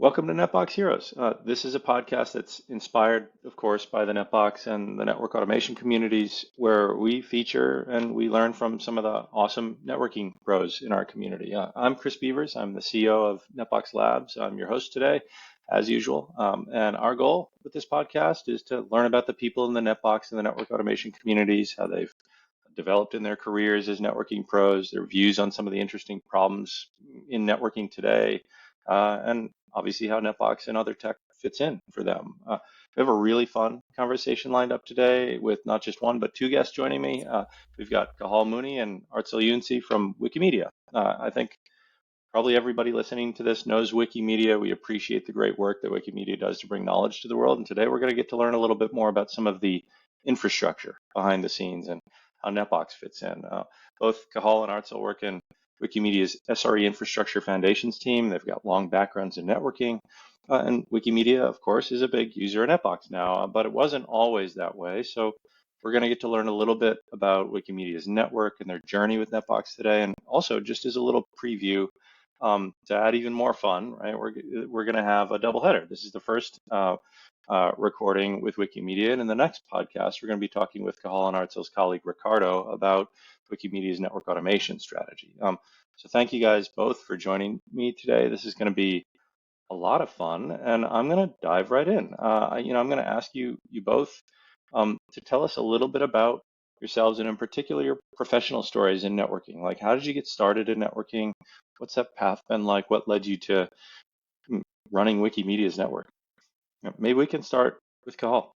Welcome to Netbox Heroes. This is a podcast that's inspired, of course, by the Netbox and the network automation communities, where we feature and we learn from some of the awesome networking pros in our community. I'm Kris Beevers. I'm the CEO of Netbox Labs. I'm your host today, as usual. And our goal with this podcast is to learn about the people in the Netbox and the network automation communities, how they've developed in their careers as networking pros, their views on some of the interesting problems in networking today, and obviously how Netbox and other tech fits in for them. We have a really fun conversation lined up today with not just one, but two guests joining me. We've got Cathal Mooney and Arzhel Younsi from Wikimedia. I think probably everybody listening to this knows Wikimedia. We appreciate the great work that Wikimedia does to bring knowledge to the world. And today we're going to get to learn a little bit more about some of the infrastructure behind the scenes and how Netbox fits in. Both Cathal and Arzhel work in Wikimedia's SRE Infrastructure Foundations team. They've got long backgrounds in networking. And Wikimedia, of course, is a big user of Netbox now, but it wasn't always that way. So we're going to get to learn a little bit about Wikimedia's network and their journey with Netbox today. And also, just as a little preview, to add even more fun, right, we're going to have a double header. This is the first recording with Wikimedia, and in the next podcast, we're going to be talking with Cathal and Arzhel's colleague Ricardo about Wikimedia's network automation strategy. So thank you guys both for joining me today. This is going to be a lot of fun, and I'm going to dive right in. I'm going to ask you both to tell us a little bit about yourselves, and in particular your professional stories in networking. Like, how did you get started in networking? What's that path been like? What led you to running Wikimedia's network? Maybe we can start with Cathal.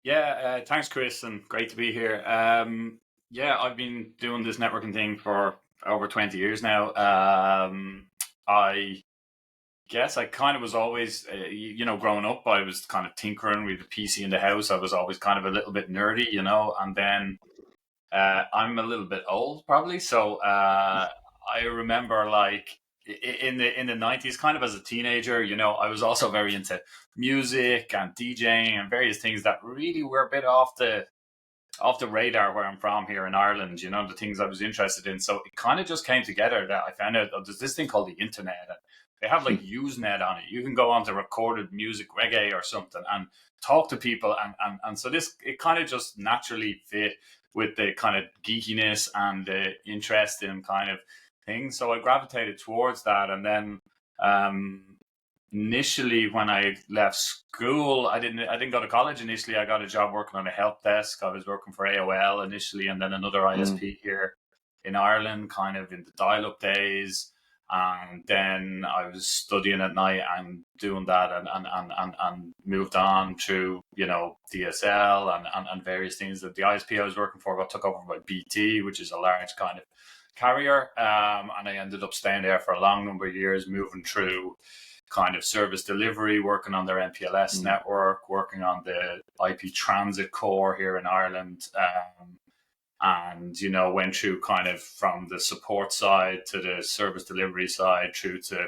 Yeah, thanks, Kris, and great to be here. I've been doing this networking thing for over 20 years now. I guess I kind of was always, growing up, I was kind of tinkering with a PC in the house. I was always kind of a little bit nerdy, and then I'm a little bit old probably. So I remember like in the 90s, kind of as a teenager, I was also very into music and DJing and various things that really were a bit off the radar where I'm from here in Ireland, the things I was interested in. So it kind of just came together that I found out there's this thing called the internet. And they have like Usenet on it. You can go on to recorded music, reggae or something, and talk to people. And so it kind of just naturally fit with the kind of geekiness and the interest in kind of things. So I gravitated towards that. And then initially when I left school, I didn't go to college initially. I got a job working on a help desk. I was working for AOL initially, and then another ISP here in Ireland, kind of in the dial-up days. And then I was studying at night and doing that, and moved on to DSL and various things. That the ISP I was working for got took over by BT, which is a large kind of carrier, and I ended up staying there for a long number of years, moving through kind of service delivery, working on their MPLS network, working on the IP transit core here in Ireland. And went through kind of from the support side to the service delivery side through to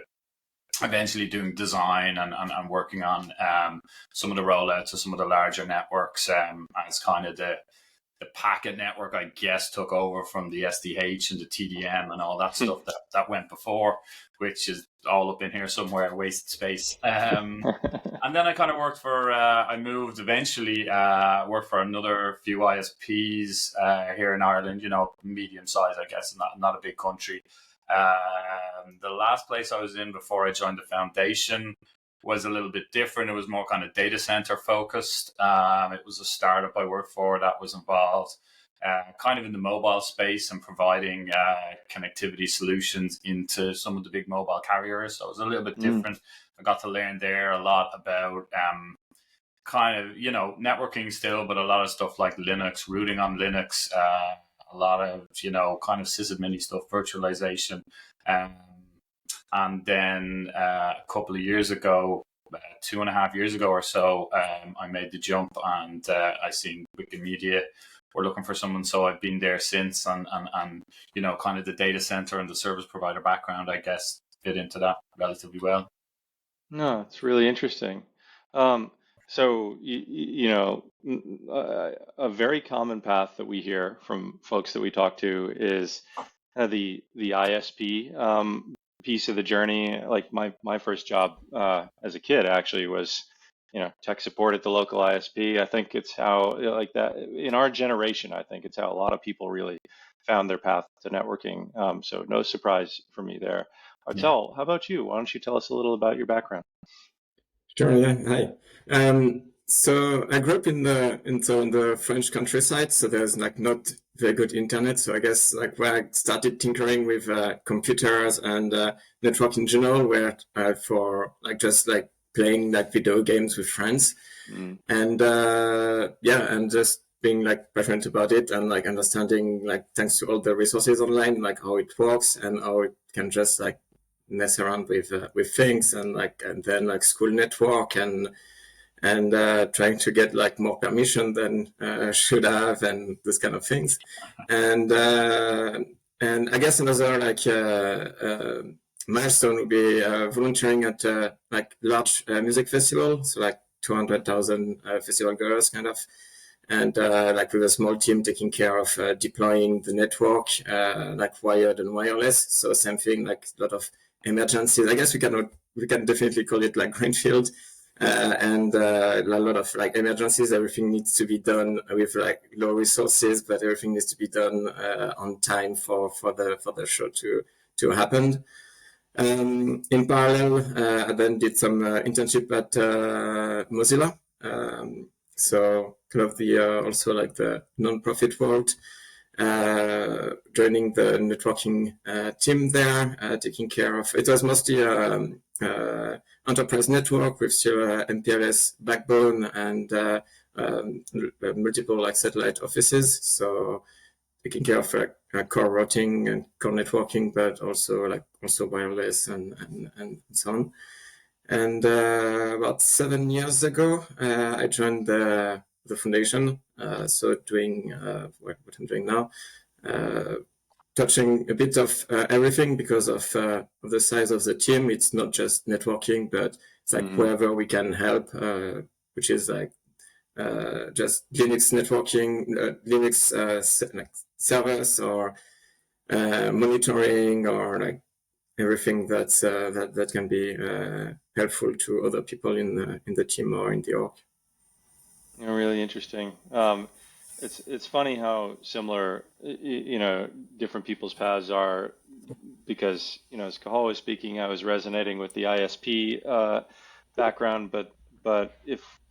eventually doing design and working on some of the rollouts of some of the larger networks as kind of the packet network, I guess, took over from the SDH and the TDM and all that stuff that went before, which is all up in here somewhere, wasted space. And then I kind of worked for, I moved eventually, worked for another few ISPs here in Ireland, medium size, I guess, not a big country. The last place I was in before I joined the foundation was a little bit different. It was more kind of data center focused. It was a startup I worked for that was involved kind of in the mobile space and providing connectivity solutions into some of the big mobile carriers. So it was a little bit different. I got to learn there a lot about kind of, networking still, but a lot of stuff like Linux, routing on Linux, a lot of, kind of sysadmin stuff, virtualization. And then a couple of years ago, 2.5 years ago or so, I made the jump, and I seen Wikimedia were looking for someone. So I've been there since, and kind of the data center and the service provider background, I guess, fit into that relatively well. No, it's really interesting. So, a very common path that we hear from folks that we talk to is the ISP piece of the journey. Like my first job as a kid actually was, tech support at the local ISP. I think it's how, like that in our generation, I think it's how a lot of people really found their path to networking. So no surprise for me there. Yeah. Artel, how about you? Why don't you tell us a little about your background? Sure, yeah. Hi. So I grew up in the French countryside, so there's like not very good internet. So I guess like where I started tinkering with computers and network in general, where for like just like playing like video games with friends, and and just being like passionate about it and like understanding like thanks to all the resources online, like how it works and how it can just like mess around with things and then like school network and trying to get like more permission than should have and those kind of things and I guess another like milestone would be volunteering at like large music festival, so like 200,000 festival goers kind of, and like with a small team taking care of deploying the network, like wired and wireless. So same thing, like a lot of emergencies. I guess we can definitely call it like greenfield, and a lot of like emergencies. Everything needs to be done with like low resources, but everything needs to be done on time for the show to happen. In parallel, I then did some internship at Mozilla. So kind of the also like the non-profit world, joining the networking team there, taking care of, it was mostly enterprise network with still MPLS backbone and multiple like satellite offices. So taking care of core routing and core networking, but also wireless and so on. And about 7 years ago, I joined the foundation. So doing what I'm doing now, touching a bit of everything because of the size of the team. It's not just networking, but it's like wherever we can help, which is like just Linux networking, Linux like servers or monitoring or like everything that can be helpful to other people in the team or in the org. Really interesting. It's funny how similar different people's paths are, because as Cathal was speaking, I was resonating with the ISP background, but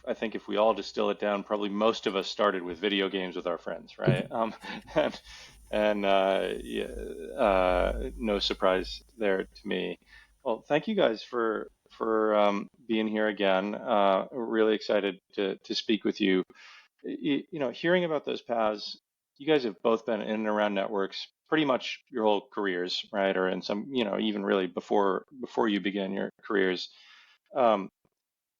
I think if we all distill it down, probably most of us started with video games with our friends, right? And no surprise there to me. Well, thank you guys for being here again. Really excited to speak with you. Hearing about those paths, you guys have both been in and around networks pretty much your whole careers, right? Or in some, even really before you began your careers. Along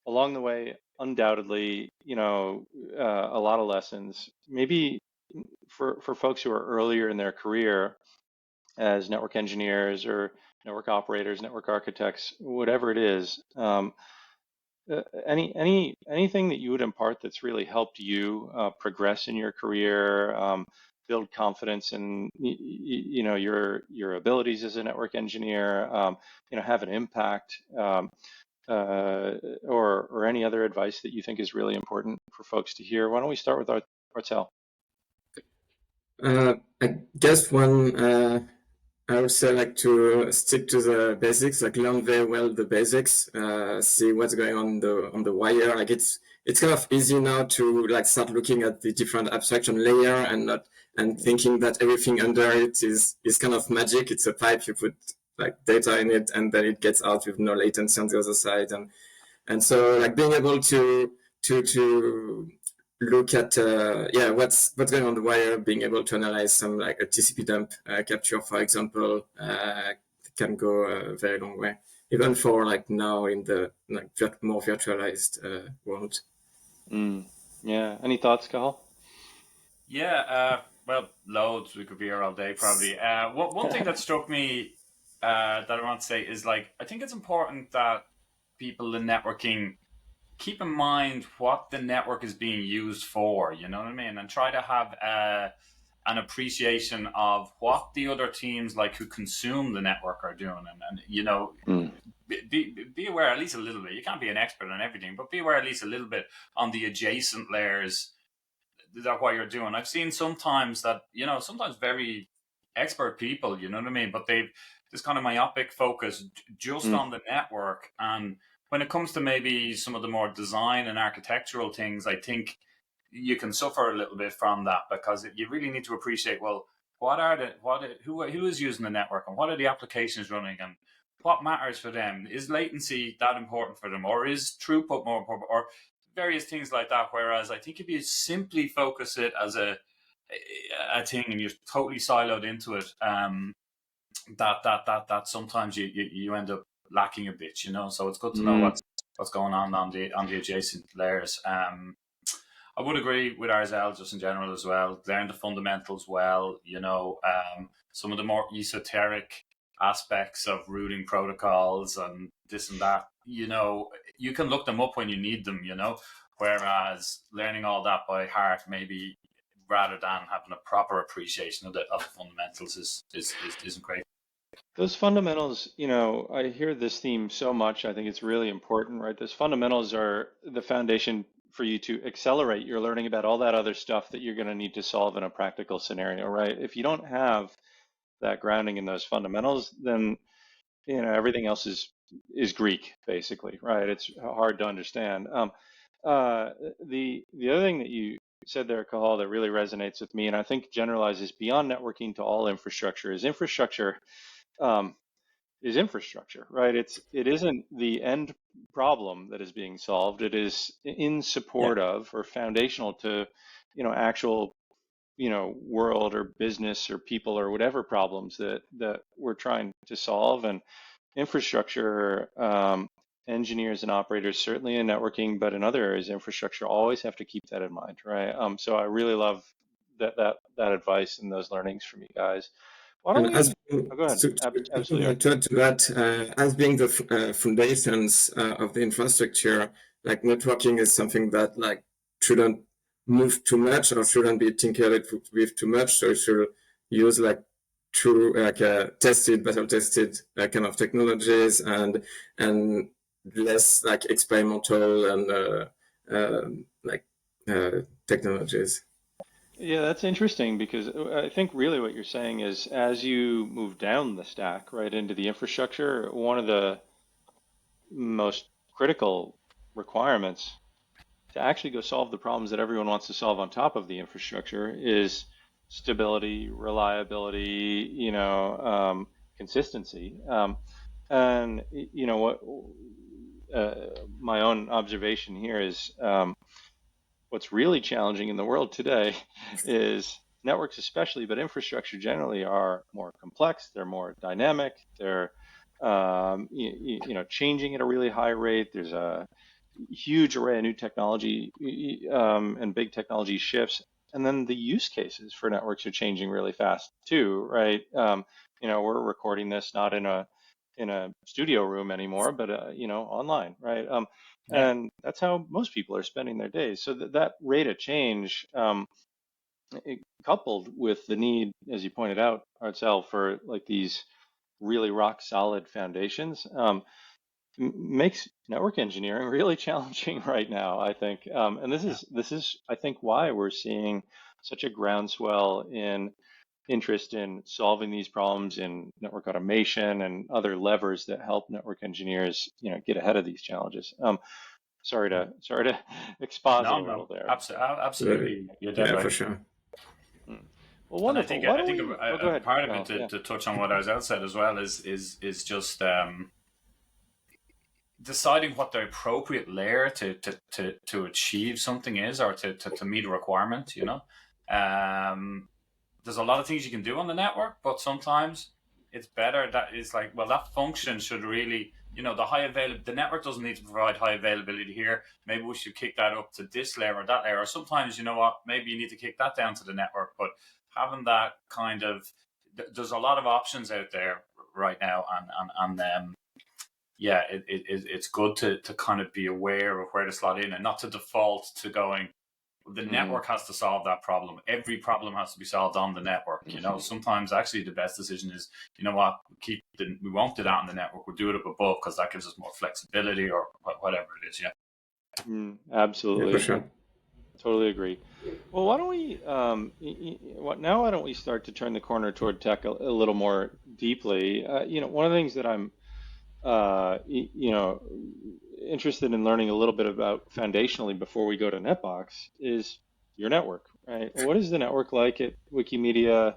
the way, undoubtedly, a lot of lessons. Maybe for folks who are earlier in their career as network engineers or network operators, network architects, whatever it is. Anything that you would impart that's really helped you progress in your career, build confidence in your abilities as a network engineer, have an impact, or any other advice that you think is really important for folks to hear? Why don't we start with Arzhel? I guess I would say like to stick to the basics, like learn very well the basics, see what's going on the wire. Like it's kind of easy now to like start looking at the different abstraction layer and thinking that everything under it is kind of magic. It's a pipe, you put like data in it and then it gets out with no latency on the other side. And so like being able to look at what's going on the wire, being able to analyze some like a TCP dump capture, for example, can go a very long way, even for like now in the like more virtualized world. Yeah. Any thoughts, Cathal? Yeah. Well, loads. We could be here all day, probably. One thing that struck me that I want to say is like I think it's important that people in networking keep in mind what the network is being used for, you know what I mean? And try to have an appreciation of what the other teams like who consume the network are doing, and you know, be aware at least a little bit. You can't be an expert on everything, but be aware at least a little bit on the adjacent layers that what you're doing. I've seen sometimes that, you know, sometimes very expert people, you know what I mean, but they've this kind of myopic focus just on the network. And when it comes to maybe some of the more design and architectural things, I think you can suffer a little bit from that, because you really need to appreciate, well, who is using the network, and what are the applications running, and what matters for them. Is latency that important for them, or is throughput more important, or various things like that. Whereas I think if you simply focus it as a thing and you're totally siloed into it, that sometimes you end up lacking a bit, you know. So it's good to know what's going on the adjacent layers. I would agree with Arzhel just in general as well. Learn the fundamentals well, you know. Some of the more esoteric aspects of routing protocols and this and that, you know, you can look them up when you need them, you know. Whereas learning all that by heart, maybe rather than having a proper appreciation of the fundamentals, isn't great. Those fundamentals, you know, I hear this theme so much. I think it's really important, right? Those fundamentals are the foundation for you to accelerate your learning about all that other stuff that you're going to need to solve in a practical scenario, right? If you don't have that grounding in those fundamentals, then, you know, everything else is Greek, basically, right? It's hard to understand. The other thing that you said there, Cathal, that really resonates with me, and I think generalizes beyond networking to all infrastructure, is infrastructure. Is infrastructure, right? It isn't the end problem that is being solved. It is in support of or foundational to, you know, actual, you know, world or business or people or whatever problems that we're trying to solve. And infrastructure, engineers and operators, certainly in networking, but in other areas, infrastructure, always have to keep that in mind, right? So I really love that advice and those learnings from you guys. Why don't And we? as Oh, go ahead. Absolutely. to add to that, as being the foundations of the infrastructure, like networking is something that like shouldn't move too much or shouldn't be tinkered with too much. So you should use like true like battle tested kind of technologies and less like experimental and technologies. Yeah, that's interesting because I think really what you're saying is as you move down the stack, right, into the infrastructure, one of the most critical requirements to actually go solve the problems that everyone wants to solve on top of the infrastructure is stability, reliability, you know, consistency. And you know what, my own observation here is what's really challenging in the world today is networks especially, but infrastructure generally are more complex, they're more dynamic, they're you know, changing at a really high rate. There's a huge array of new technology and big technology shifts. And then the use cases for networks are changing really fast too, right? You know, we're recording this not in a studio room anymore, but you know, online, right? And that's how most people are spending their days. So that rate of change, coupled with the need, as you pointed out, Arzhel, for like these really rock solid foundations, makes network engineering really challenging right now, I think. And this is I think why we're seeing such a groundswell in interest in solving these problems in network automation and other levers that help network engineers, you know, get ahead of these challenges. Sorry to exposit a little there. Absolutely, you're dead right. For sure. Well, wonderful. And I think go ahead. part of it to touch on what Arzhel said as well is just deciding what the appropriate layer to achieve something is, or to meet a requirement. You know, there's a lot of things you can do on the network, but sometimes it's better that it's like, well, that function should really, you know, the network doesn't need to provide high availability here. Maybe we should kick that up to this layer or that layer. Or sometimes, you know what, maybe you need to kick that down to the network. But having that kind of, there's a lot of options out there right now, and yeah, it's good to kind of be aware of where to slot in and not to default to going, The network has to solve that problem. Every problem has to be solved on the network. You know, sometimes actually the best decision is, you know what, we won't do that on the network. We'll do it up above because that gives us more flexibility or whatever it is. Yeah. Absolutely. Yeah, for sure. Totally agree. Well, why don't we now? Why don't we start to turn the corner toward tech a little more deeply? One of the things that I'm interested in learning a little bit about foundationally before we go to Netbox is your network, right? What is the network like at Wikimedia?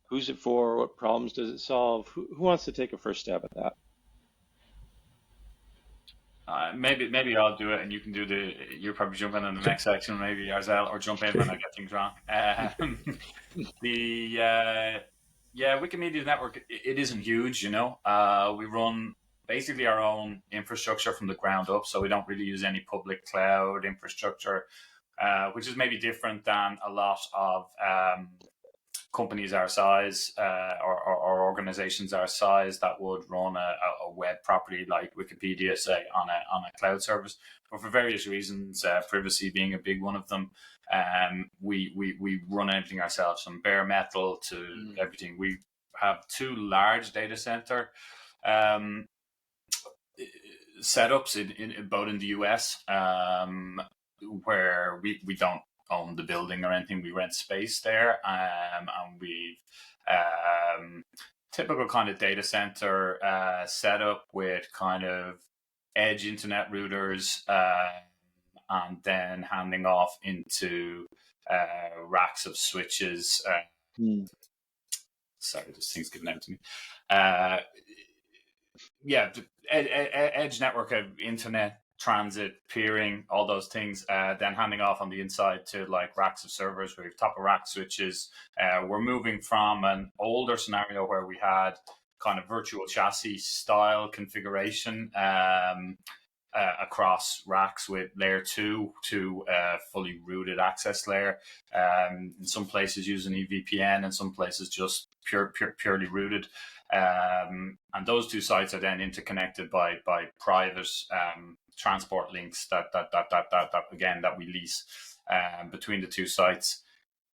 Who's it for? What problems does it solve? Who wants to take a first stab at that? Maybe I'll do it, and you can do you'll probably jump in the next section, maybe Arzhel, or jump in when I get things wrong. Wikimedia network, it isn't huge, you know. We run basically our own infrastructure from the ground up, so we don't really use any public cloud infrastructure, which is maybe different than a lot of companies our size or organizations our size that would run a web property like Wikipedia, say, on a cloud service. But for various reasons, privacy being a big one of them, we run everything ourselves, from bare metal to everything. We have 2 large data center setups in both in the US, where we don't own the building or anything. We rent space there, and we've typical kind of data center setup with kind of edge internet routers, and then handing off into racks of switches. Sorry, this thing's giving out to me. Edge network of internet, transit, peering, all those things, then handing off on the inside to like racks of servers. We have top of rack switches. We're moving from an older scenario where we had kind of virtual chassis style configuration across racks with layer 2 to fully rooted access layer. In some places using EVPN, and some places just purely rooted. And those 2 sites are then interconnected by private transport links that again that we lease between the 2 sites.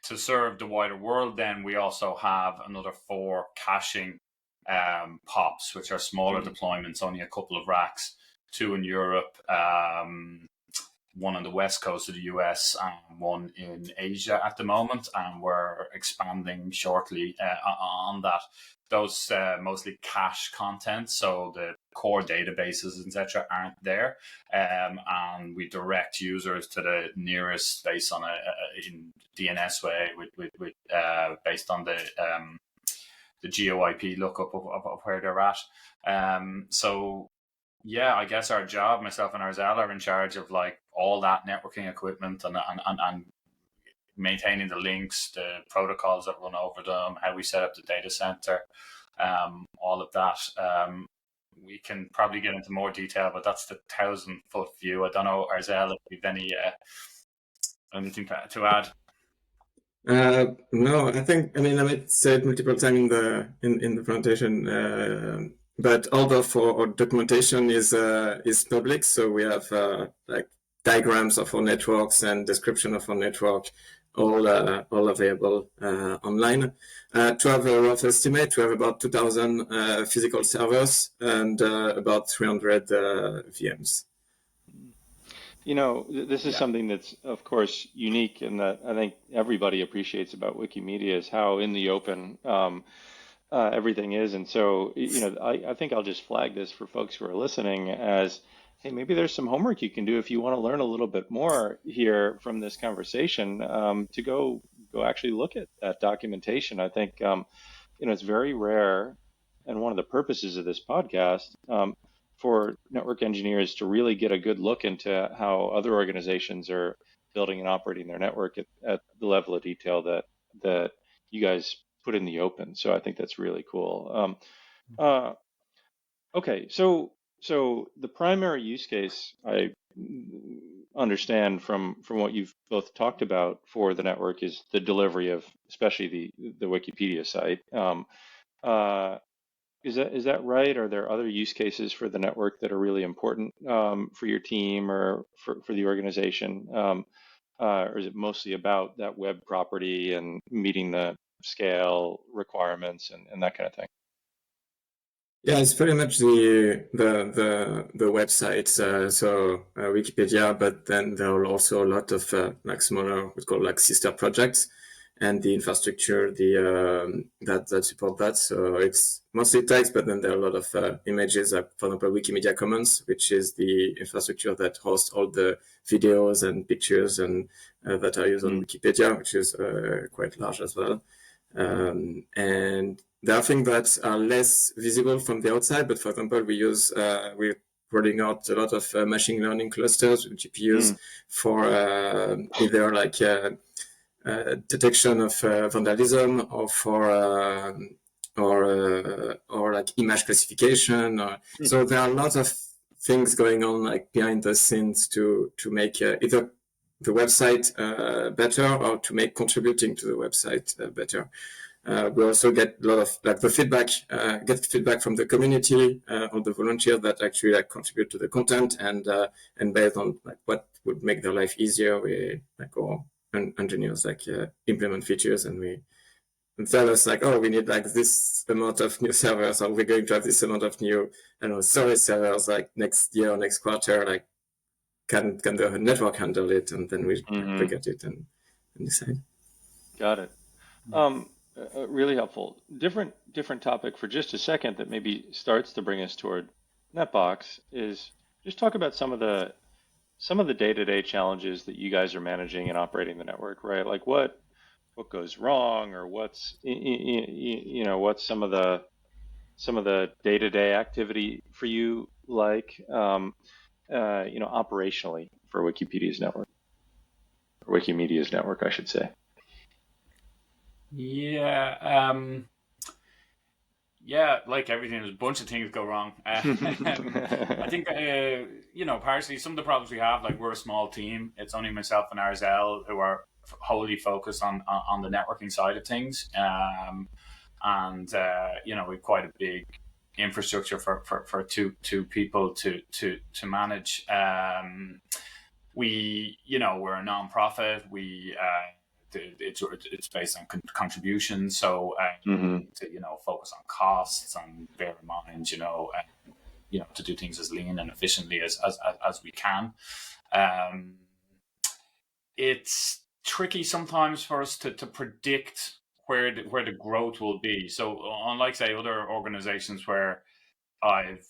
To serve the wider world, then we also have another 4 caching POPs, which are smaller deployments, only a couple of racks, 2 in Europe, 1 on the west coast of the US, and 1 in Asia at the moment, and we're expanding shortly on that. Those mostly cache content, so the core databases, etc., aren't there, and we direct users to the nearest space on in DNS way, with based on the GeoIP lookup of where they're at. So yeah, I guess our job, myself and Arzhel, are in charge of like all that networking equipment and maintaining the links, the protocols that run over them, how we set up the data center, all of that. We can probably get into more detail, but that's the 1,000-foot view. I don't know, Arzhel, if you've anything to add. No, I might say it multiple times in the presentation. But although for our documentation is public, so we have like diagrams of our networks and description of our network, all available online. To have a rough estimate, we have about 2,000 physical servers and about 300 VMs. This is something that's, of course, unique, and that I think everybody appreciates about Wikimedia is how in the open everything is. And so, I think I'll just flag this for folks who are listening as, hey, maybe there's some homework you can do if you want to learn a little bit more here from this conversation, to go actually look at that documentation. I think, it's very rare, and one of the purposes of this podcast, for network engineers to really get a good look into how other organizations are building and operating their network at the level of detail that you guys put in the open. So I think that's really cool. Okay, so the primary use case, I understand from what you've both talked about for the network, is the delivery of especially the Wikipedia site. Is that right? Are there other use cases for the network that are really important for your team or for the organization? or is it mostly about that web property and meeting the scale requirements and that kind of thing? Yeah, it's pretty much the websites, Wikipedia, but then there are also a lot of like smaller, what's called like sister projects, and the infrastructure that support that. So it's mostly text, but then there are a lot of images, like for example Wikimedia Commons, which is the infrastructure that hosts all the videos and pictures and that are used on Wikipedia, which is quite large as well. And there are things that are less visible from the outside, but for example, we're rolling out a lot of machine learning clusters with GPUs for either like detection of vandalism or for or like image classification. So there are a lot of things going on like behind the scenes to make either the website better or to make contributing to the website better. We also get a lot of like the feedback, get feedback from the community or the volunteers that actually like contribute to the content and based on like what would make their life easier, we like our engineers like implement features and we tell us like, oh, we need like this amount of new servers, or we're going to have this amount of new, I don't know, storage servers like next year or next quarter, like can the network handle it? And then we look at it and decide. Got it. Really helpful. Different topic for just a second that maybe starts to bring us toward Netbox is just talk about some of the day-to-day challenges that you guys are managing and operating the network, right? Like what goes wrong, or what's what's some of the day-to-day activity for you, like operationally for Wikimedia's network, I should say. Yeah, like everything, there's a bunch of things go wrong. I think, partially some of the problems we have, like we're a small team. It's only myself and Arzhel who are wholly focused on the networking side of things. We've quite a big infrastructure for two people to manage. We're a non-profit. It's based on contributions, so to focus on costs and bear in mind, to do things as lean and efficiently as we can. It's tricky sometimes for us to predict where the growth will be. So unlike say other organizations where I've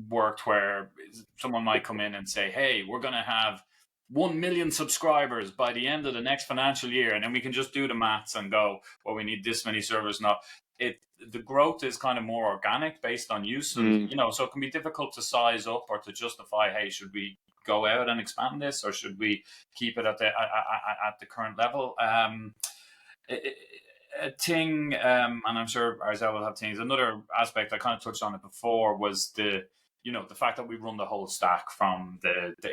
worked, where someone might come in and say, hey, we're going to have 1 million subscribers by the end of the next financial year, and then we can just do the maths and go, well, we need this many servers now. The growth is kind of more organic based on use, and so it can be difficult to size up or to justify, hey, should we go out and expand this, or should we keep it at the current level? A thing, and I'm sure Arzhel will have things. Another aspect I kind of touched on it before was the fact that we run the whole stack from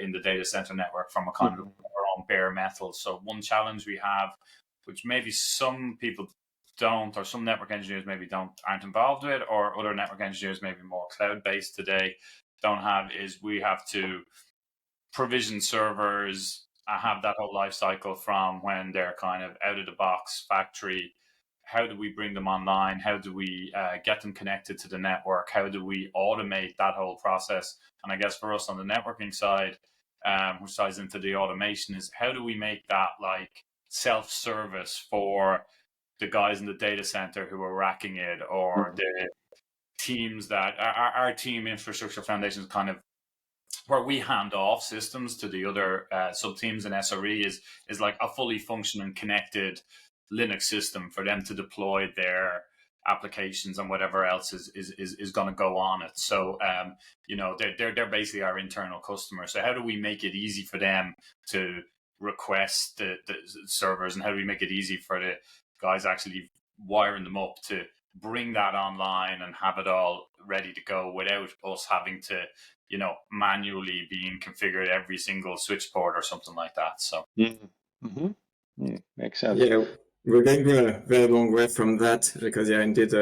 in the data center network from a kind of our own bare metal. So one challenge we have, which maybe some people don't, or some network engineers maybe aren't involved with, or other network engineers maybe more cloud-based today don't have, is we have to provision servers, have that whole life cycle from when they're kind of out of the box factory. How do we bring them online? How do we get them connected to the network? How do we automate that whole process? And I guess for us on the networking side, which ties into the automation, is how do we make that like self-service for the guys in the data center who are racking it, or the teams that our team infrastructure foundation is kind of where we hand off systems to the other sub teams in SRE is like a fully functioning connected Linux system for them to deploy their applications and whatever else is going to go on it. So they're basically our internal customers. So how do we make it easy for them to request the servers, and how do we make it easy for the guys actually wiring them up to bring that online and have it all ready to go without us having to manually being configured every single switch port or something like that. So makes sense. Yeah, we're going a very long way from that, because indeed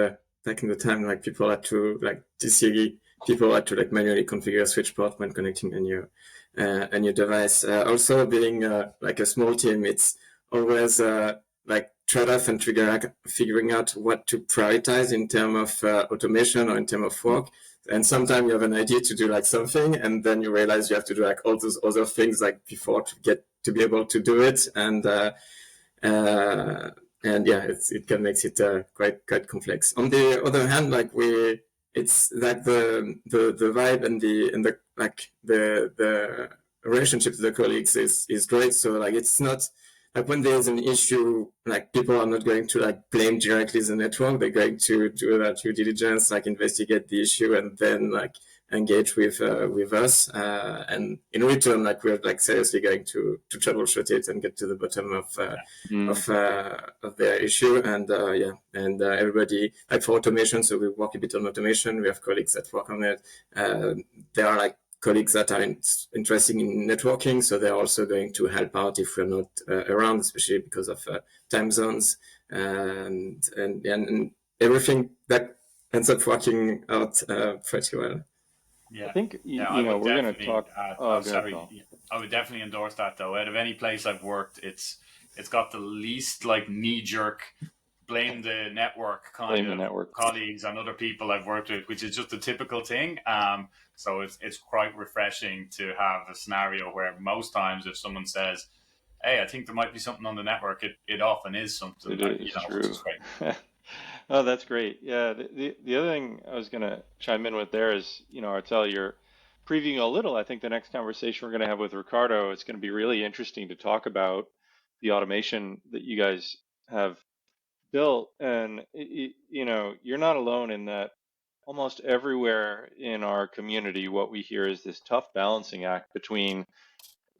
back in the time, like people had to like DC people had to like manually configure a switch port when connecting a new device. Also, being like a small team, it's always like trade-off and figuring out what to prioritize in terms of automation or in terms of work. And sometimes you have an idea to do like something, and then you realize you have to do like all those other things like before to be able to do it. And yeah, it can make it quite complex. On the other hand, like it's like the vibe and the like the relationship with the colleagues is great. So like it's not like when there's an issue, like people are not going to like blame directly the network. They're going to do that due diligence, like investigate the issue, and then like engage with us. And in return, like we're like seriously going to troubleshoot it and get to the bottom of their issue. And everybody, like for automation, so we work a bit on automation. We have colleagues that work on it. There are like colleagues that are interested in networking, so they're also going to help out if we're not around, especially because of time zones and everything that ends up working out pretty well. Yeah, I think you know we're going to talk. I would definitely endorse that though. Out of any place I've worked, it's got the least like knee jerk blame the network kind of colleagues and other people I've worked with, which is just a typical thing. So it's quite refreshing to have a scenario where most times if someone says, "Hey, I think there might be something on the network," it often is something. Which is great. Oh, that's great. Yeah. The other thing I was going to chime in with there is, Arzhel, you're previewing a little. I think the next conversation we're going to have with Ricardo, it's going to be really interesting to talk about the automation that you guys have built. And, you're not alone in that. Almost everywhere in our community, what we hear is this tough balancing act between,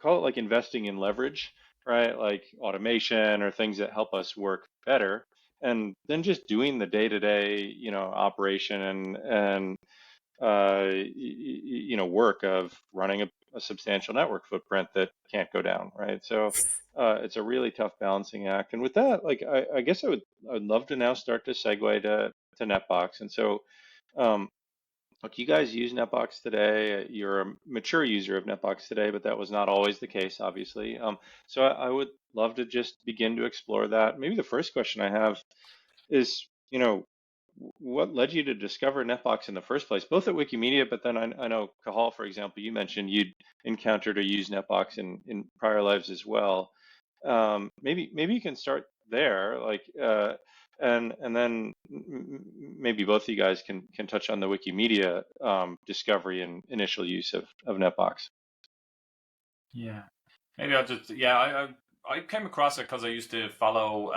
call it like investing in leverage, right? Like automation or things that help us work better, and then just doing the day-to-day, operation and work of running a substantial network footprint that can't go down, right? So it's a really tough balancing act. And with that, like I guess I would love to now start to segue to Netbox. And so look, you guys use Netbox today. You're a mature user of Netbox today, but that was not always the case, obviously. So I would love to just begin to explore that. Maybe the first question I have is, what led you to discover Netbox in the first place, both at Wikimedia, but then I know, Cathal, for example, you mentioned you'd encountered or used Netbox in prior lives as well. Maybe you can start there, like, and then maybe both of you guys can touch on the Wikimedia discovery and initial use of Netbox. Yeah, maybe I'll just I came across it because I used to follow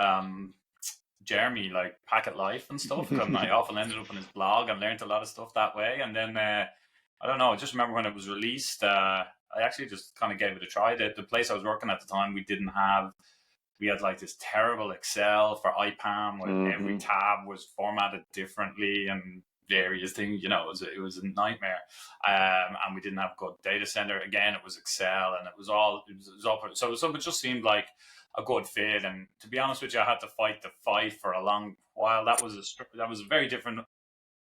Jeremy, like Packet Life and stuff, and I often ended up on his blog and learned a lot of stuff that way. And then I don't know, I just remember when it was released, I actually just kind of gave it a try. The place I was working at the time, we had like this terrible Excel for IPAM where every tab was formatted differently and various things, it was a nightmare. And we didn't have a good data center. Again, it was Excel, and it was all so it just seemed like a good fit. And to be honest with you, I had to fight the fight for a long while. That was a very different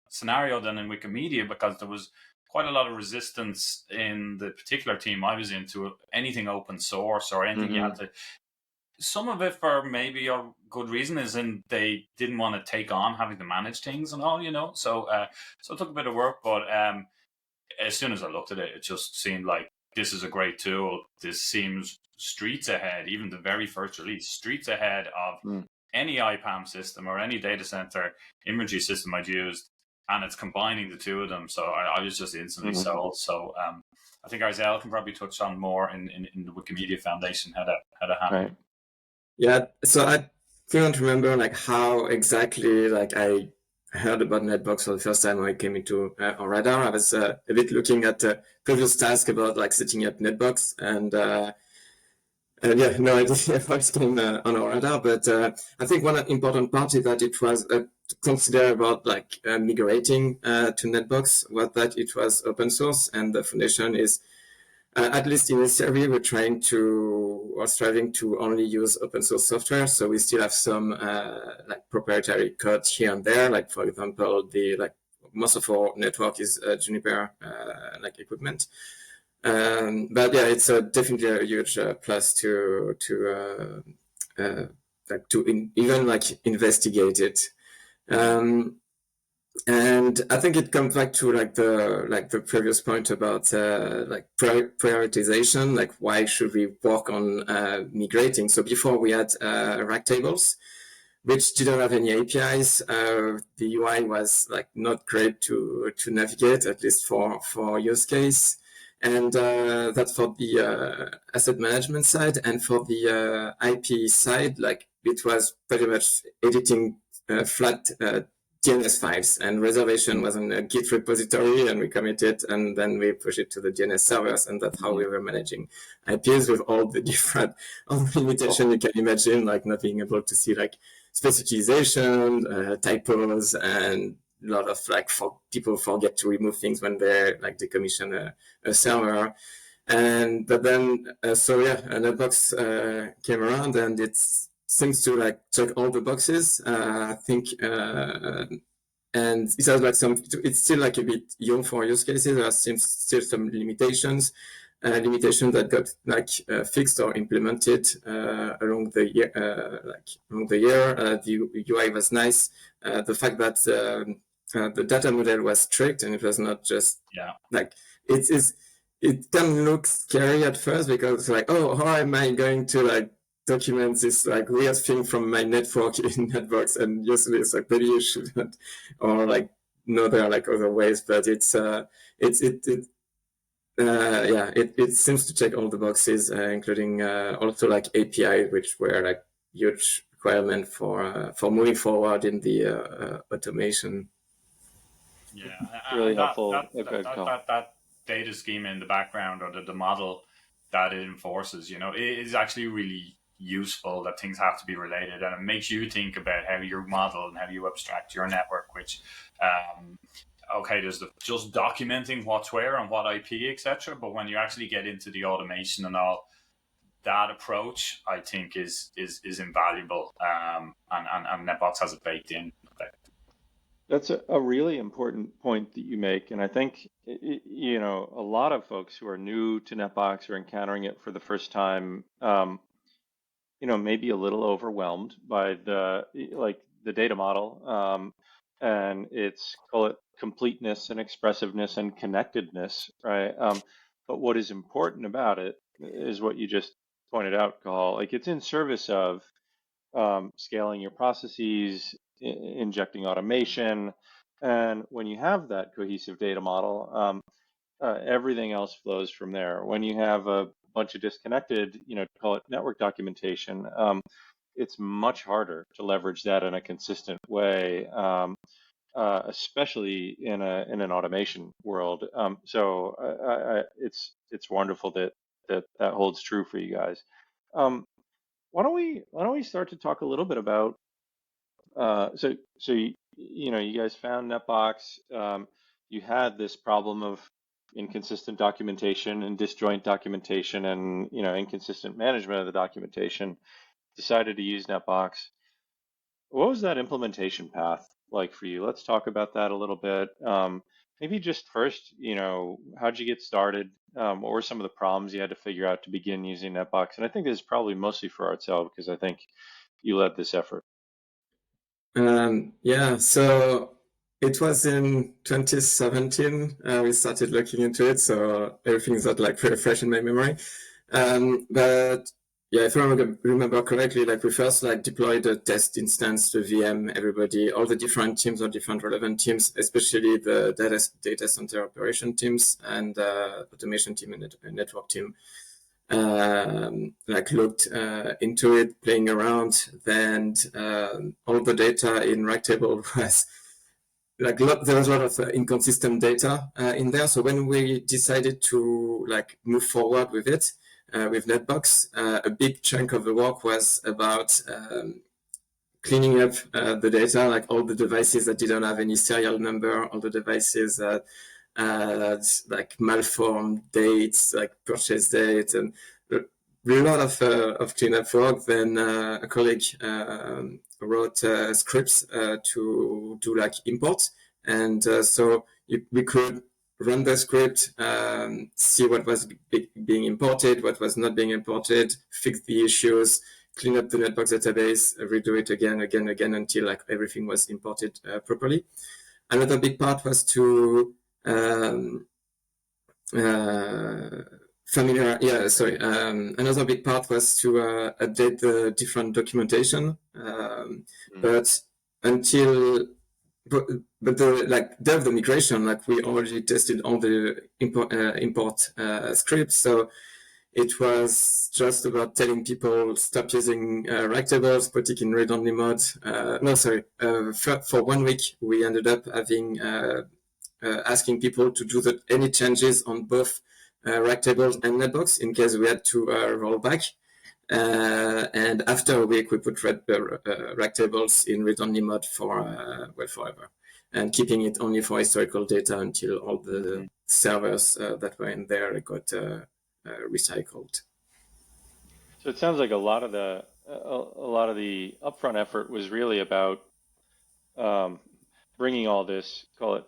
scenario than in Wikimedia, because there was quite a lot of resistance in the particular team I was in to anything open source or anything you had to. Some of it for maybe a good reason is in they didn't want to take on having to manage things and all, So it took a bit of work, but as soon as I looked at it, it just seemed like this is a great tool. This seems streets ahead, even the very first release, streets ahead of any IPAM system or any data center imagery system I'd used, and it's combining the two of them. So I was just instantly sold. So I think Arzhel can probably touch on more in the Wikimedia Foundation how that happened. Right. Yeah, so I couldn't remember like how exactly like I heard about Netbox for the first time when I came into our radar. I was a bit looking at previous tasks about like setting up Netbox, and yeah, no idea how it came on our radar. But I think one important part is that it was considered about like migrating to Netbox was that it was open source, and the foundation is. At least in this area, we're striving to only use open source software. So we still have some like proprietary code here and there. Like for example, the like most of our network is Juniper like equipment. But yeah, it's definitely a huge plus to even like investigate it. And I think it comes back to like the previous point about like prioritization, like why should we work on migrating? So before we had rack tables, which didn't have any APIs. The UI was like not great to navigate, at least for use case. And that's for the asset management side. And for the IP side, like it was pretty much editing flat DNS files, and reservation was in a Git repository, and we commit it, and then we push it to the DNS servers, and that's how we were managing IPs with all the different limitations you can imagine, like not being able to see like specialization, typos, and a lot of like people forget to remove things when they like decommission a server. But then Netbox came around, and it seems to like check all the boxes. I think, and it has like it's still like a bit young for use cases. There are still some limitations that got like fixed or implemented along the year. The UI was nice. The fact that the data model was strict, and it was not just like it can look scary at first, because it's like, oh, how am I going to like document this like weird thing from my network in Netbox? And usually it's like, maybe you shouldn't, or like no, there are like other ways, but it seems to check all the boxes, including also like API, which were like huge requirement for moving forward in the automation. Yeah, really helpful. That data schema in the background, or the model that it enforces, it is actually really useful that things have to be related, and it makes you think about how you model and how you abstract your network, which there's just documenting what's where and what IP, etc. But when you actually get into the automation and all, that approach, I think, is invaluable, and Netbox has it baked in. That's a really important point that you make, and I think a lot of folks who are new to Netbox or encountering it for the first time, maybe a little overwhelmed by the data model, and its, call it, completeness and expressiveness and connectedness, right? But what is important about it is what you just pointed out, Cathal. Like, it's in service of scaling your processes, injecting automation, and when you have that cohesive data model, everything else flows from there. When you have a bunch of disconnected, call it network documentation, it's much harder to leverage that in a consistent way, especially in an automation world. So it's wonderful that holds true for you guys. Why don't we start to talk a little bit about you guys found Netbox. You had this problem of inconsistent documentation and disjoint documentation, and inconsistent management of the documentation. Decided to use Netbox. What was that implementation path like for you? Let's talk about that a little bit. Maybe just first, how'd you get started? What were some of the problems you had to figure out to begin using Netbox? And I think this is probably mostly for Arzhel, because I think you led this effort. So it was in 2017 we started looking into it, so everything's not like very fresh in my memory. But yeah, if I remember correctly, like we first like deployed a test instance to VM, all the different teams or different relevant teams, especially the data center operation teams and automation team and network team. Looked into it, playing around, then all the data in rack table was like there was a lot of inconsistent data in there. So when we decided to like move forward with it with Netbox, a big chunk of the work was about cleaning up the data, like all the devices that didn't have any serial number, all the devices that like malformed dates, like purchase date, and a lot of cleanup work. Then a colleague wrote scripts to do like imports And so we could run the script, see what was being imported, what was not being imported, fix the issues, clean up the Netbox database, redo it again until like everything was imported properly. Another big part was to another big part was to update the different documentation, but until but the like dev the migration, like we already tested all the import scripts, so it was just about telling people stop using rack tables, put it in read-only mode. For 1 week we ended up having asking people to do any changes on both rack tables and Netbox in case we had to roll back. And after a week, we put rack tables in read-only mode for forever, and keeping it only for historical data until all the servers that were in there got recycled. So it sounds like a lot of the upfront effort was really about bringing all this, call it,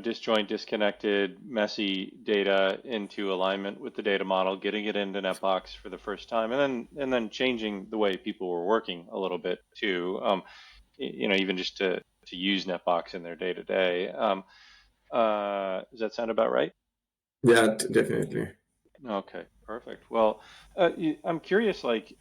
disjoint, disconnected, messy data into alignment with the data model, getting it into Netbox for the first time, and then changing the way people were working a little bit too. Even just to use Netbox in their day to day. Does that sound about right? Yeah, definitely. Okay, perfect. Well, I'm curious, like,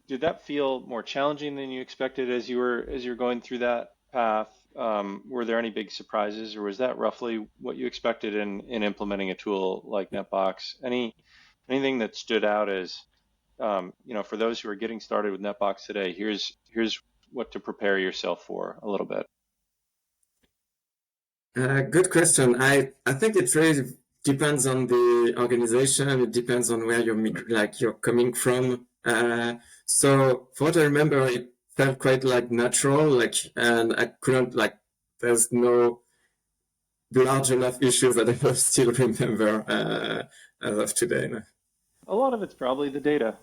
did that feel more challenging than you expected as you were going through that path? Were there any big surprises, or was that roughly what you expected in implementing a tool like Netbox? Anything that stood out as, for those who are getting started with Netbox today, here's what to prepare yourself for a little bit. Good question. I think it really depends on the organization. It depends on where you're coming from. So for what I remember, it felt quite like natural, and I couldn't there's no large enough issues that I will still remember as of today. No? A lot of it's probably the data,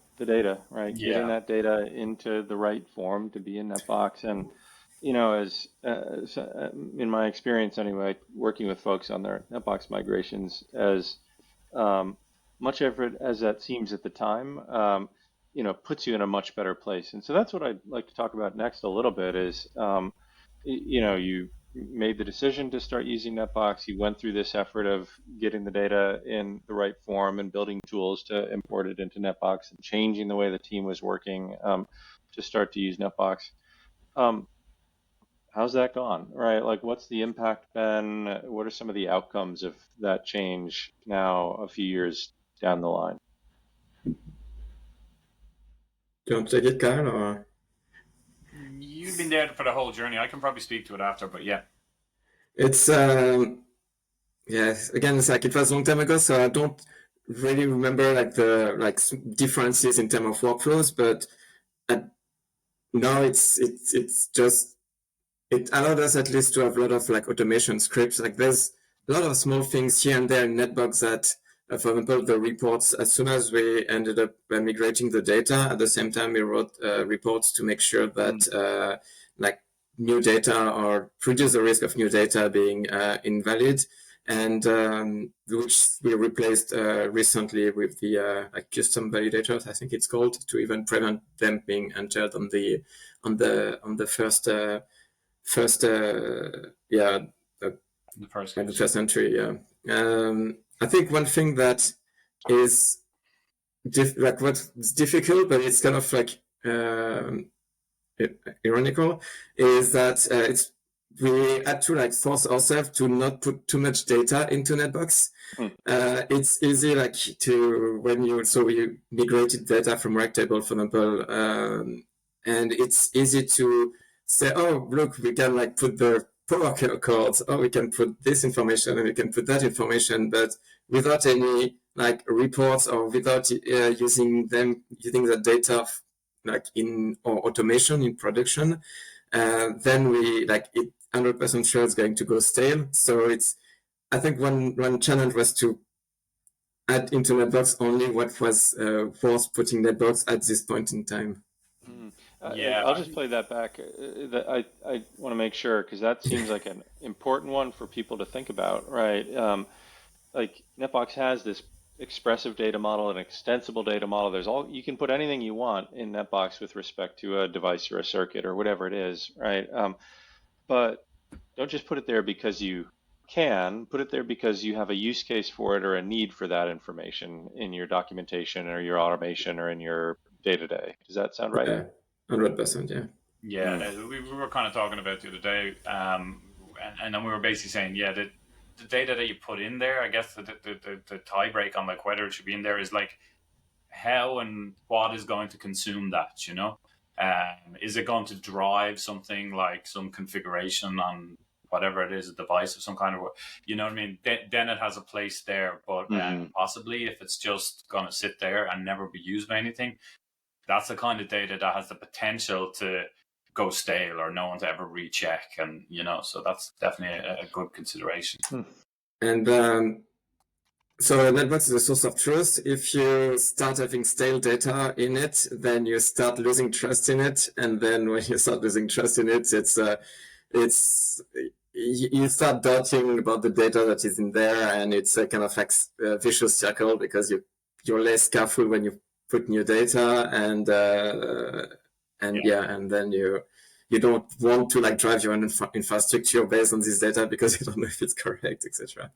right? Yeah. Getting that data into the right form to be in Netbox. And, as in my experience anyway, working with folks on their Netbox migrations, as much effort as that seems at the time, puts you in a much better place. And so that's what I'd like to talk about next a little bit is, you made the decision to start using Netbox. You went through this effort of getting the data in the right form and building tools to import it into Netbox and changing the way the team was working to start to use Netbox. How's that gone, right? Like, what's the impact been? What are some of the outcomes of that change now a few years down the line? Do you want to take it, Kyle, or? You've been there for the whole journey. I can probably speak to it after, but yeah. It's, again, it's like it was a long time ago, so I don't really remember the differences in terms of workflows, but now it's just, it allowed us at least to have a lot of automation scripts. Like there's a lot of small things here and there in Netbox that, for example, the reports, as soon as we ended up migrating the data, at the same time we wrote reports to make sure that new data or reduce the risk of new data being invalid, and which we replaced recently with the custom validators, I think it's called, to even prevent them being entered on the first entry. I think one thing that is what's difficult, but it's kind of ironical, is that we had to force ourselves to not put too much data into Netbox. It's easy when you migrated data from rack table, for example, and it's easy to say, oh, look, we can put the power cords, we can put this information and we can put that information, but without any reports or without using the data in or automation in production, then we it 100% sure it's going to go stale. So I think one challenge was to add into Netbox only what was worth putting Netbox at this point in time. I'll just play that back. I want to make sure because that seems like an important one for people to think about, right? Like Netbox has this expressive data model, an extensible data model. There's all you can put anything you want in Netbox with respect to a device or a circuit or whatever it is, right? But don't just put it there because you can. Put it there because you have a use case for it or a need for that information in your documentation or your automation or in your day-to-day. Does that sound right? Yeah, 100%. Yeah. Yeah, we were kind of talking about the other day, and then we were basically saying, yeah, the data that you put in there, I guess the tie break on like whether it should be in there is like how and what is going to consume that, you know? Is it going to drive something like some configuration on whatever it is, a device of some kind of, you know what I mean? Then it has a place there, but possibly if it's just going to sit there and never be used by anything, that's the kind of data that has the potential to go stale or no one to ever recheck, and you know, so that's definitely a good consideration. And so Netbox is a source of truth. If you start having stale data in it, then you start losing trust in it, and then when you start losing trust in it, it's you start doubting about the data that is in there, and it's a kind of like a vicious circle because you're less careful when you put new data, and then you don't want to like drive your own infrastructure based on this data because you don't know if it's correct, etc.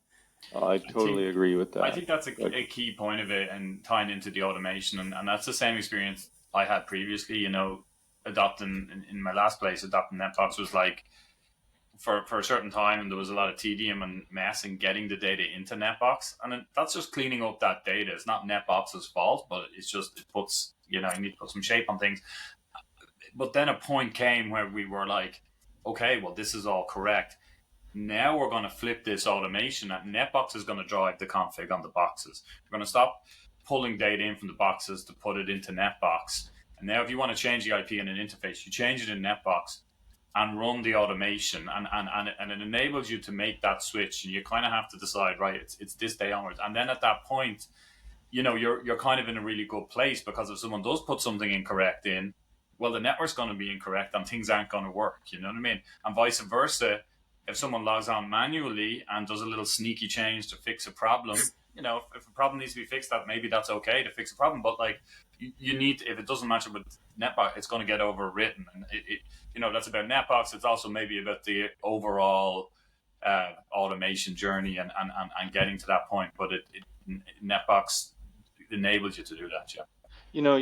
I totally agree with that. I think that's a key point of it, and tying into the automation, and that's the same experience I had previously. You know, adopting in my last place, adopting Netbox was like for a certain time, and there was a lot of tedium and mess in getting the data into Netbox, and that's just cleaning up that data. It's not Netbox's fault, but it's just it puts, you know, you need to put some shape on things. But then a point came where we were like, okay, well, this is all correct. Now we're going to flip this automation, and Netbox is going to drive the config on the boxes. We're going to stop pulling data in from the boxes to put it into Netbox. And now if you want to change the IP in an interface, you change it in Netbox and run the automation, and it enables you to make that switch. And you kind of have to decide, right, it's this day onwards. And then at that point, you know, you're kind of in a really good place, because if someone does put something incorrect in, well, the network's going to be incorrect and things aren't going to work, you know what I mean? And vice versa, if someone logs on manually and does a little sneaky change to fix a problem, you know, if a problem needs to be fixed, maybe that's okay to fix a problem. But like, you need, if it doesn't match up with Netbox, it's going to get overwritten. And it you know, that's about Netbox. It's also maybe about the overall automation journey and getting to that point. But Netbox enables you to do that, yeah. You know,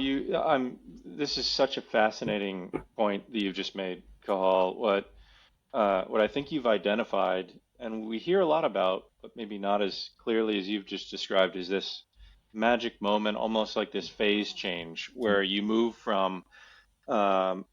this is such a fascinating point that you've just made, Cathal. What I think you've identified, and we hear a lot about, but maybe not as clearly as you've just described, is this magic moment, almost like this phase change, where you move from, you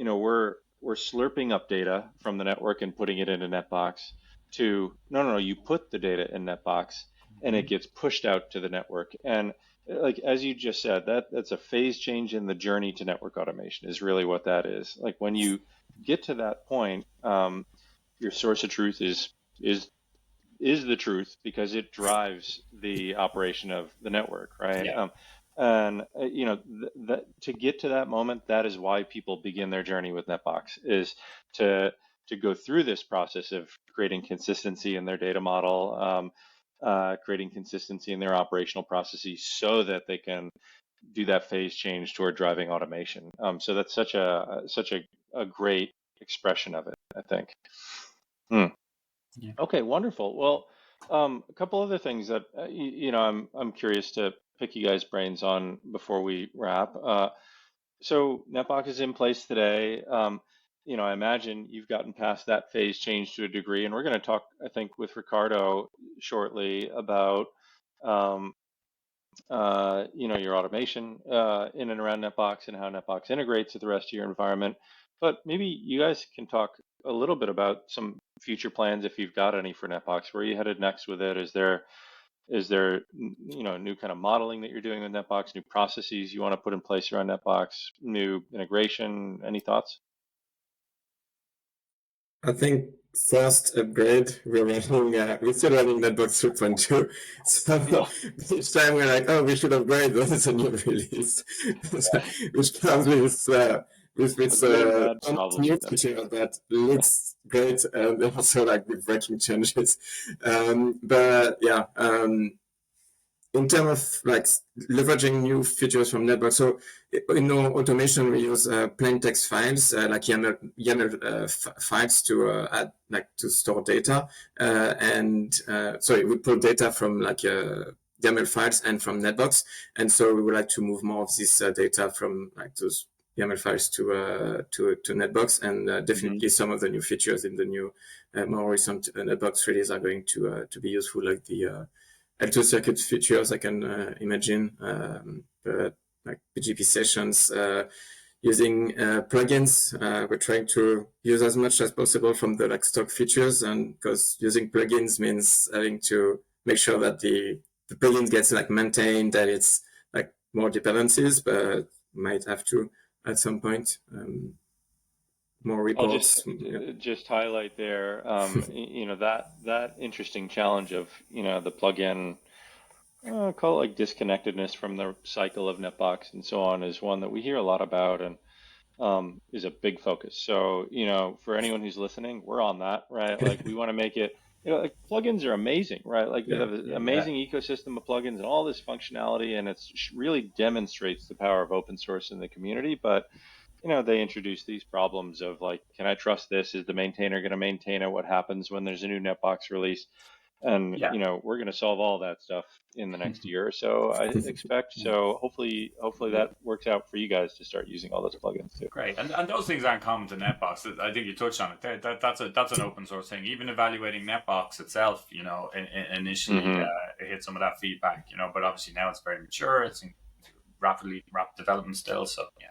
know, we're slurping up data from the network and putting it into Netbox, to no, you put the data in Netbox and it gets pushed out to the network. And like, as you just said, that's a phase change in the journey to network automation is really what that is. Like, when you get to that point, your source of truth is the truth, because it drives the operation of the network, right? Yeah. And you know, to get to that moment, that is why people begin their journey with Netbox, is to go through this process of creating consistency in their data model, creating consistency in their operational processes, so that they can do that phase change toward driving automation. So that's such a great expression of it, I think. Yeah. Okay, wonderful. Well, a couple other things that you know, I'm curious to pick you guys' brains on before we wrap. So Netbox is in place today. You know, I imagine you've gotten past that phase change to a degree, and we're going to talk, I think, with Ricardo shortly about you know, your automation in and around Netbox and how Netbox integrates with the rest of your environment. But maybe you guys can talk a little bit about some future plans, if you've got any, for Netbox. Where are you headed next with it? Is there you know, new kind of modeling that you're doing with Netbox, new processes you want to put in place around Netbox, new integration? Any thoughts? I think first upgrade, we're still running Netbox 3.2. So each time we're like, oh, we should upgrade, this is a new release, which comes with with good and bad almost problems new with them. feature that looks great and also like with breaking changes. But yeah, in terms of like leveraging new features from Netbox, so in our automation we use plain text files like YAML files to add like to store data, sorry, we pull data from like YAML files and from Netbox, and so we would like to move more of this data from like those YAML files to Netbox, and definitely some of the new features in the new more recent Netbox release are going to be useful, like the L2 circuit features, I can imagine, but like BGP sessions, using plugins. We're trying to use as much as possible from the like stock features, and because using plugins means having to make sure that the plugin gets like maintained, that it's like more dependencies, but might have to at some point. More reports. I'll just highlight there, that interesting challenge of, the plugin, call it like disconnectedness from the cycle of Netbox and so on, is one that we hear a lot about and is a big focus. So, for anyone who's listening, we're on that, right? Like we want to make it, like plugins are amazing, right? Like we have an amazing ecosystem of plugins and all this functionality, and it really demonstrates the power of open source in the community. But they introduce these problems of like, can I trust this? Is the maintainer going to maintain it? What happens when there's a new Netbox release? And, we're going to solve all that stuff in the next year or so, I expect. So hopefully that works out for you guys to start using all those plugins too. Great. And those things aren't common to Netbox. I think you touched on it. That's an open source thing. Even evaluating Netbox itself, initially it hit some of that feedback, but obviously now it's very mature. It's in rapid development still. So, yeah.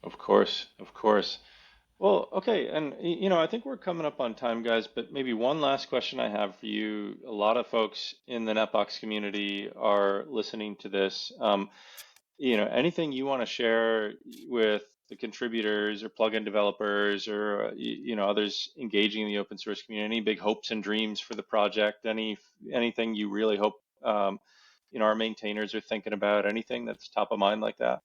Of course. Well, okay. And, I think we're coming up on time, guys, but maybe one last question I have for you. A lot of folks in the Netbox community are listening to this. Anything you want to share with the contributors or plugin developers or, others engaging in the open source community? Any big hopes and dreams for the project? Anything you really hope, our maintainers are thinking about? Anything that's top of mind like that?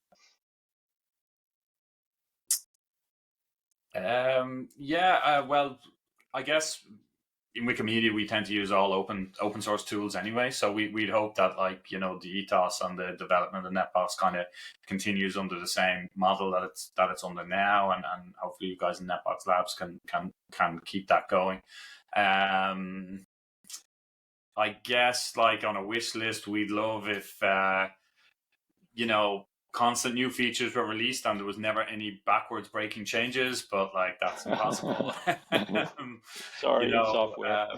Well, I guess in Wikimedia we tend to use all open source tools anyway. So we'd hope that the ethos and the development of Netbox kind of continues under the same model that it's under now, and hopefully you guys in Netbox Labs can keep that going. I guess on a wish list, we'd love if constant new features were released and there was never any backwards breaking changes, but that's impossible. Sorry, it's software.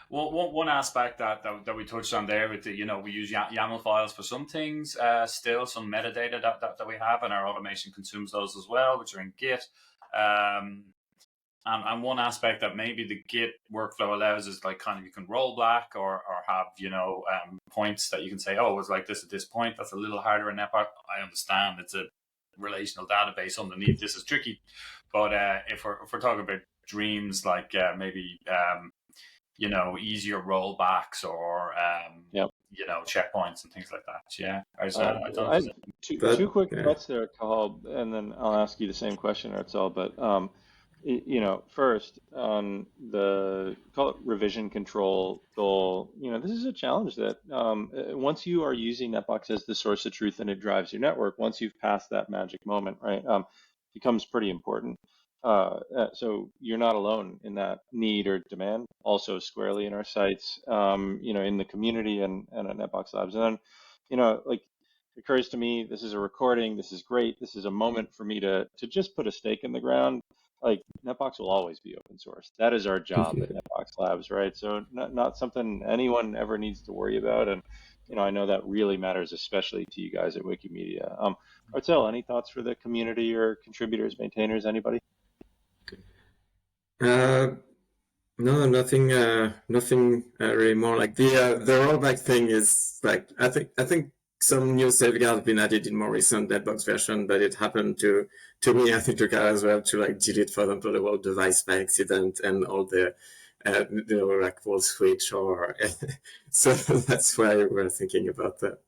One aspect that we touched on there with we use YAML files for some things, still some metadata that we have, and our automation consumes those as well, which are in Git. And one aspect that maybe the Git workflow allows is you can roll back or have, points that you can say, oh, it was like this at this point. That's a little harder in Netbox. I understand it's a relational database underneath. This is tricky. But if we're talking about dreams, maybe, easier rollbacks or, checkpoints and things like that. Yeah. I two quick thoughts there, Cathal, and then I'll ask you the same question, Arzhel. But, first on the call it revision control goal, this is a challenge that once you are using Netbox as the source of truth and it drives your network, once you've passed that magic moment, right, becomes pretty important. So you're not alone in that need or demand. Also squarely in our sites, in the community and at Netbox Labs, and then, it occurs to me, this is a recording. This is great. This is a moment for me to just put a stake in the ground. Netbox will always be open source. That is our job at Netbox Labs, right? So not something anyone ever needs to worry about. And, I know that really matters, especially to you guys at Wikimedia. Arzhel, any thoughts for the community or contributors, maintainers, anybody? No, nothing really more. The rollback thing is I think some new safeguards have been added in more recent Netbox version, but it happened to me, I think to Cathal as well, to delete, for example, the whole device by accident and all the wall switch or so that's why we're thinking about that.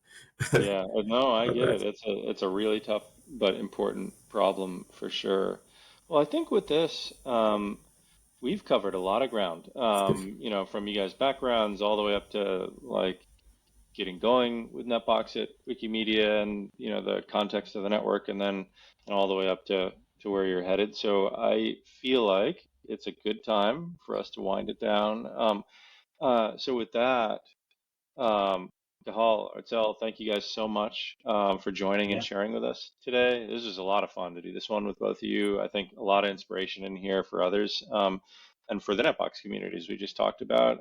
Yeah, no, I get it. It's a really tough but important problem for sure. Well, I think with this, we've covered a lot of ground, from you guys' backgrounds all the way up to like getting going with Netbox at Wikimedia and, the context of the network, and then and all the way up to where you're headed. So I feel like it's a good time for us to wind it down. So with that, Cathal, Arzhel, thank you guys so much for joining and Yeah. sharing with us today. This was a lot of fun to do this one with both of you. I think a lot of inspiration in here for others, and for the Netbox communities we just talked about.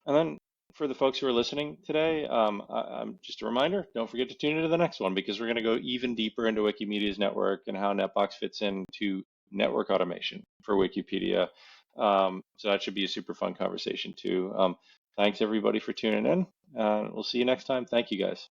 And then for the folks who are listening today, I'm just a reminder, don't forget to tune into the next one, because we're going to go even deeper into Wikimedia's network and how Netbox fits into network automation for Wikipedia. So that should be a super fun conversation too. Thanks everybody for tuning in. We'll see you next time. Thank you guys.